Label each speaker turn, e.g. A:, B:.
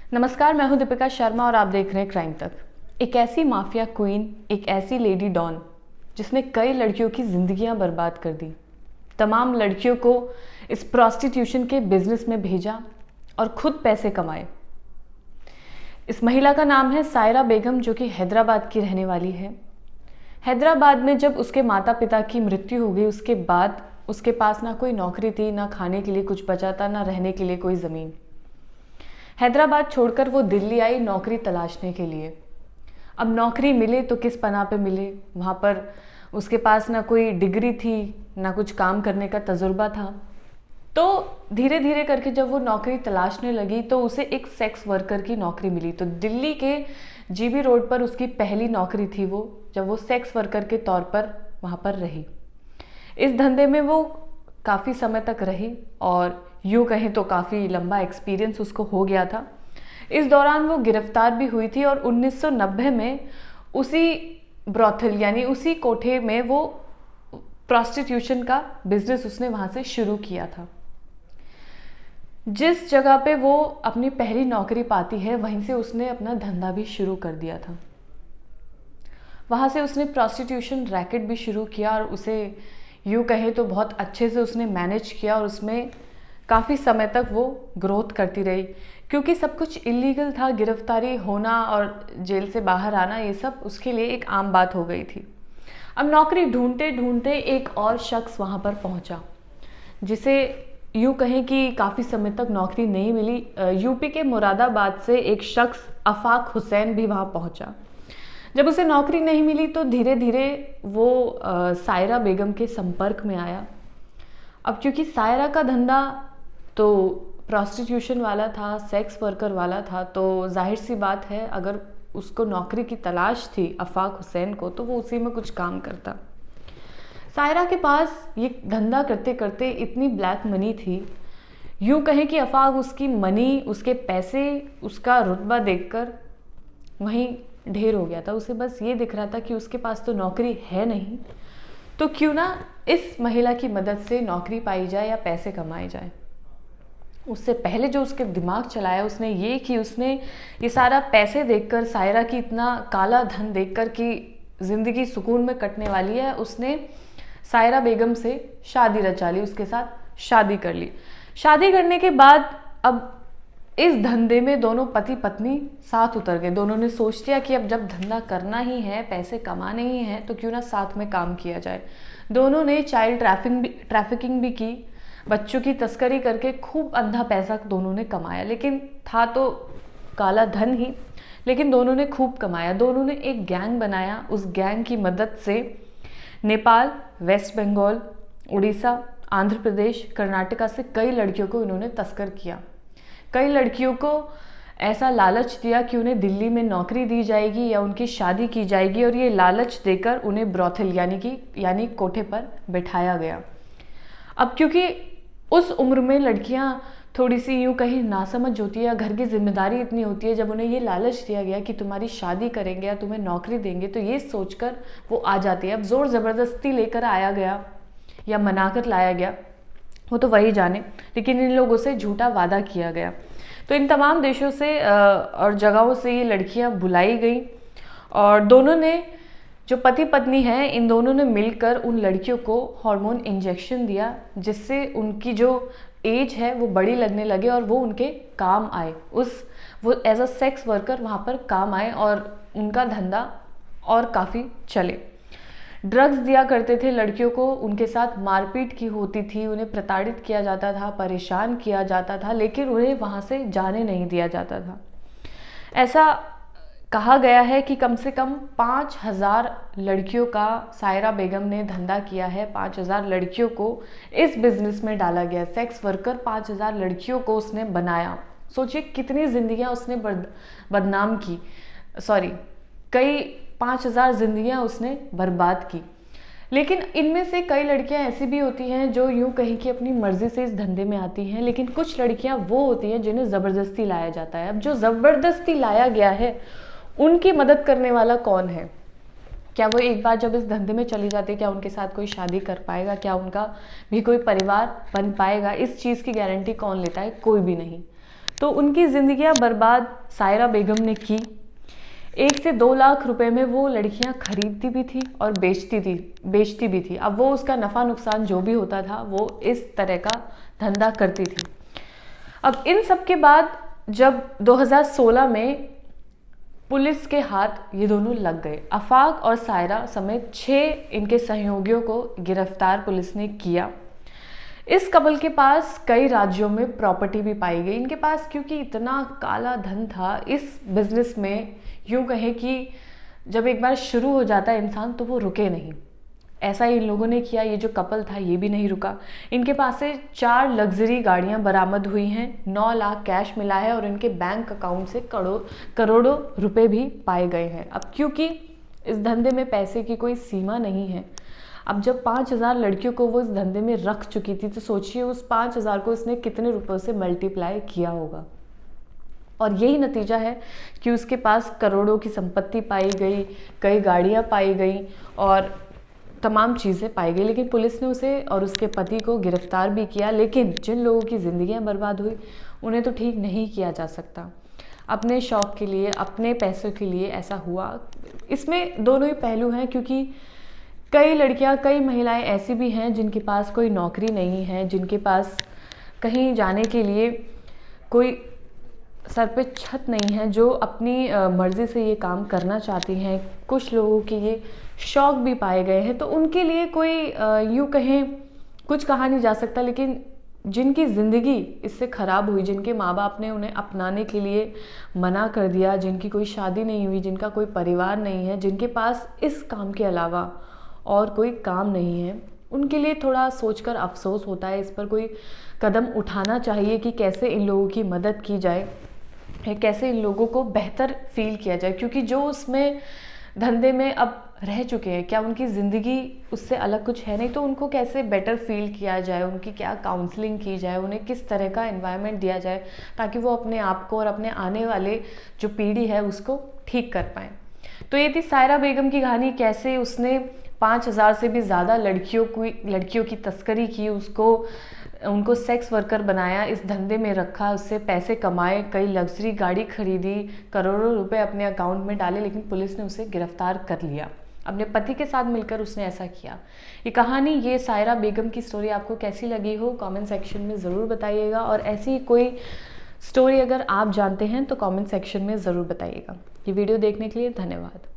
A: नमस्कार, मैं हूं दीपिका शर्मा और आप देख रहे हैं क्राइम तक। एक ऐसी माफिया क्वीन, एक ऐसी लेडी डॉन जिसने कई लड़कियों की जिंदगियां बर्बाद कर दी, तमाम लड़कियों को इस प्रोस्टिट्यूशन के बिजनेस में भेजा और खुद पैसे कमाए। इस महिला का नाम है सायरा बेगम, जो कि हैदराबाद की रहने वाली है। हैदराबाद में जब उसके माता पिता की मृत्यु हो गई, उसके बाद उसके पास ना कोई नौकरी थी, ना खाने के लिए कुछ बचा था, ना रहने के लिए कोई ज़मीन। हैदराबाद छोड़कर वो दिल्ली आई नौकरी तलाशने के लिए। अब नौकरी मिले तो किस पनाह पे मिले, वहाँ पर उसके पास ना कोई डिग्री थी, ना कुछ काम करने का तजुर्बा था। तो धीरे धीरे करके जब वो नौकरी तलाशने लगी तो उसे एक सेक्स वर्कर की नौकरी मिली। तो दिल्ली के जीबी रोड पर उसकी पहली नौकरी थी वो, जब वो सेक्स वर्कर के तौर पर वहाँ पर रही। इस धंधे में वो काफ़ी समय तक रही और यूँ कहें तो काफ़ी लंबा एक्सपीरियंस उसको हो गया था। इस दौरान वो गिरफ्तार भी हुई थी और 1990 में उसी ब्रॉथल यानी उसी कोठे में वो प्रोस्टिट्यूशन का बिजनेस उसने वहाँ से शुरू किया था। जिस जगह पे वो अपनी पहली नौकरी पाती है, वहीं से उसने अपना धंधा भी शुरू कर दिया था। वहाँ से उसने प्रोस्टिट्यूशन रैकेट भी शुरू किया और उसे यूँ कहें तो बहुत अच्छे से उसने मैनेज किया और उसमें काफ़ी समय तक वो ग्रोथ करती रही, क्योंकि सब कुछ इलीगल था। गिरफ्तारी होना और जेल से बाहर आना, ये सब उसके लिए एक आम बात हो गई थी। अब नौकरी ढूंढते ढूंढते एक और शख्स वहाँ पर पहुँचा, जिसे यूँ कहें कि काफ़ी समय तक नौकरी नहीं मिली। यूपी के मुरादाबाद से एक शख्स आफाक हुसैन भी वहाँ पहुँचा। जब उसे नौकरी नहीं मिली तो धीरे धीरे वो सायरा बेगम के संपर्क में आया। अब क्योंकि सायरा का धंधा तो प्रोस्टिट्यूशन वाला था, सेक्स वर्कर वाला था, तो जाहिर सी बात है अगर उसको नौकरी की तलाश थी आफाक हुसैन को, तो वो उसी में कुछ काम करता। सायरा के पास ये धंधा करते करते इतनी ब्लैक मनी थी, यूँ कहें कि आफाक उसकी मनी, उसके पैसे, उसका रुतबा देखकर वहीं ढेर हो गया था। उसे बस ये दिख रहा था कि उसके पास तो नौकरी है नहीं, तो क्यों ना इस महिला की मदद से नौकरी पाई जाए या पैसे कमाए जाए। उससे पहले जो उसके दिमाग चलाया उसने ये कि उसने ये सारा पैसे देखकर, सायरा की इतना काला धन देखकर कि ज़िंदगी सुकून में कटने वाली है, उसने सायरा बेगम से शादी रचा ली, उसके साथ शादी कर ली। शादी करने के बाद अब इस धंधे में दोनों पति पत्नी साथ उतर गए। दोनों ने सोच लिया कि अब जब धंधा करना ही है, पैसे कमाने ही हैं, तो क्यों ना साथ में काम किया जाए। दोनों ने चाइल्ड ट्रैफिकिंग भी की, बच्चों की तस्करी करके खूब अंधा पैसा दोनों ने कमाया। लेकिन था तो काला धन ही, लेकिन दोनों ने खूब कमाया। दोनों ने एक गैंग बनाया। उस गैंग की मदद से नेपाल, वेस्ट बंगाल, उड़ीसा, आंध्र प्रदेश, कर्नाटका से कई लड़कियों को इन्होंने तस्कर किया। कई लड़कियों को ऐसा लालच दिया कि उन्हें दिल्ली में नौकरी दी जाएगी या उनकी शादी की जाएगी, और ये लालच देकर उन्हें ब्रॉथल यानी कोठे पर बिठाया गया। अब क्योंकि उस उम्र में लड़कियां थोड़ी सी यूँ कहीं नासमझ होती है या घर की जिम्मेदारी इतनी होती है, जब उन्हें ये लालच दिया गया कि तुम्हारी शादी करेंगे या तुम्हें नौकरी देंगे, तो ये सोचकर वो आ जाती है। अब जोर ज़बरदस्ती लेकर आया गया या मनाकर लाया गया, वो तो वही जाने, लेकिन इन लोगों से झूठा वादा किया गया। तो इन तमाम देशों से और जगहों से ये लड़कियां बुलाई गई और दोनों ने, जो पति पत्नी हैं, इन दोनों ने मिलकर उन लड़कियों को हार्मोन इंजेक्शन दिया, जिससे उनकी जो एज है वो बड़ी लगने लगे और वो उनके काम आए। वो एज अ सेक्स वर्कर वहाँ पर काम आए और उनका धंधा और काफ़ी चले। ड्रग्स दिया करते थे लड़कियों को, उनके साथ मारपीट की होती थी, उन्हें प्रताड़ित किया जाता था, परेशान किया जाता था, लेकिन उन्हें वहाँ से जाने नहीं दिया जाता था। ऐसा कहा गया है कि कम से कम 5000 लड़कियों का सायरा बेगम ने धंधा किया है। 5000 लड़कियों को इस बिजनेस में डाला गया। सेक्स वर्कर 5000 लड़कियों को उसने बनाया। सोचिए कितनी जिंदगियां उसने बदनाम की, कई 5000 जिंदगियां उसने बर्बाद की। लेकिन इनमें से कई लड़कियां ऐसी भी होती हैं जो यूँ कहीं कि अपनी मर्जी से इस धंधे में आती हैं, लेकिन कुछ लड़कियां वो होती हैं जिन्हें ज़बरदस्ती लाया जाता है। अब जो ज़बरदस्ती लाया गया है, उनकी मदद करने वाला कौन है? क्या वो एक बार जब इस धंधे में चली जाती है, क्या उनके साथ कोई शादी कर पाएगा? क्या उनका भी कोई परिवार बन पाएगा? इस चीज़ की गारंटी कौन लेता है? कोई भी नहीं। तो उनकी ज़िंदगियां बर्बाद सायरा बेगम ने की। 1 से 2 लाख रुपए में वो लड़कियां खरीदती भी थी और बेचती भी थी। अब वो उसका नफ़ा नुकसान जो भी होता था वो इस तरह का धंधा करती थी। अब इन सब के बाद जब 2016 में पुलिस के हाथ ये दोनों लग गए, आफाक और सायरा समेत 6 इनके सहयोगियों को गिरफ्तार पुलिस ने किया। इस कपल के पास कई राज्यों में प्रॉपर्टी भी पाई गई। इनके पास क्योंकि इतना काला धन था इस बिजनेस में, यूँ कहें कि जब एक बार शुरू हो जाता है इंसान तो वो रुके नहीं। ऐसा ही इन लोगों ने किया। ये जो कपल था ये भी नहीं रुका। इनके पास से 4 लग्जरी गाड़ियां बरामद हुई हैं, 9 लाख कैश मिला है और इनके बैंक अकाउंट से करोड़ों रुपए भी पाए गए हैं। अब क्योंकि इस धंधे में पैसे की कोई सीमा नहीं है, अब जब 5000 लड़कियों को वो इस धंधे में रख चुकी थी तो सोचिए उस 5000 को इसने कितने रुपयों से मल्टीप्लाई किया होगा। और यही नतीजा है कि उसके पास करोड़ों की संपत्ति पाई गई, कई गाड़ियाँ पाई गई और तमाम चीज़ें पाई गई। लेकिन पुलिस ने उसे और उसके पति को गिरफ्तार भी किया। लेकिन जिन लोगों की ज़िंदगियां बर्बाद हुई उन्हें तो ठीक नहीं किया जा सकता। अपने शौक़ के लिए, अपने पैसों के लिए ऐसा हुआ। इसमें दोनों ही पहलू हैं, क्योंकि कई लड़कियां, कई महिलाएं ऐसी भी हैं जिनके पास कोई नौकरी नहीं है, जिनके पास कहीं जाने के लिए कोई सर पे छत नहीं है, जो अपनी मर्ज़ी से ये काम करना चाहती हैं। कुछ लोगों के ये शौक़ भी पाए गए हैं, तो उनके लिए कोई यूँ कहें कुछ कहा नहीं जा सकता। लेकिन जिनकी ज़िंदगी इससे ख़राब हुई, जिनके माँ बाप ने उन्हें अपनाने के लिए मना कर दिया, जिनकी कोई शादी नहीं हुई, जिनका कोई परिवार नहीं है, जिनके पास इस काम के अलावा और कोई काम नहीं है, उनके लिए थोड़ा सोचकर अफसोस होता है। इस पर कोई कदम उठाना चाहिए कि कैसे इन लोगों की मदद की जाए, कैसे इन लोगों को बेहतर फील किया जाए। क्योंकि जो उसमें धंधे में अब रह चुके हैं, क्या उनकी ज़िंदगी उससे अलग कुछ है नहीं, तो उनको कैसे बेटर फील किया जाए, उनकी क्या काउंसलिंग की जाए, उन्हें किस तरह का एनवायरनमेंट दिया जाए ताकि वो अपने आप को और अपने आने वाले जो पीढ़ी है उसको ठीक कर पाएँ। तो ये थी सायरा बेगम की कहानी, कैसे उसने 5000 से भी ज़्यादा लड़कियों की तस्करी की, उनको सेक्स वर्कर बनाया, इस धंधे में रखा, उससे पैसे कमाए, कई लग्जरी गाड़ी खरीदी, करोड़ों रुपए अपने अकाउंट में डाले। लेकिन पुलिस ने उसे गिरफ्तार कर लिया। अपने पति के साथ मिलकर उसने ऐसा किया। ये कहानी, ये सायरा बेगम की स्टोरी आपको कैसी लगी हो कमेंट सेक्शन में ज़रूर बताइएगा। और ऐसी कोई स्टोरी अगर आप जानते हैं तो कमेंट सेक्शन में ज़रूर बताइएगा। ये वीडियो देखने के लिए धन्यवाद।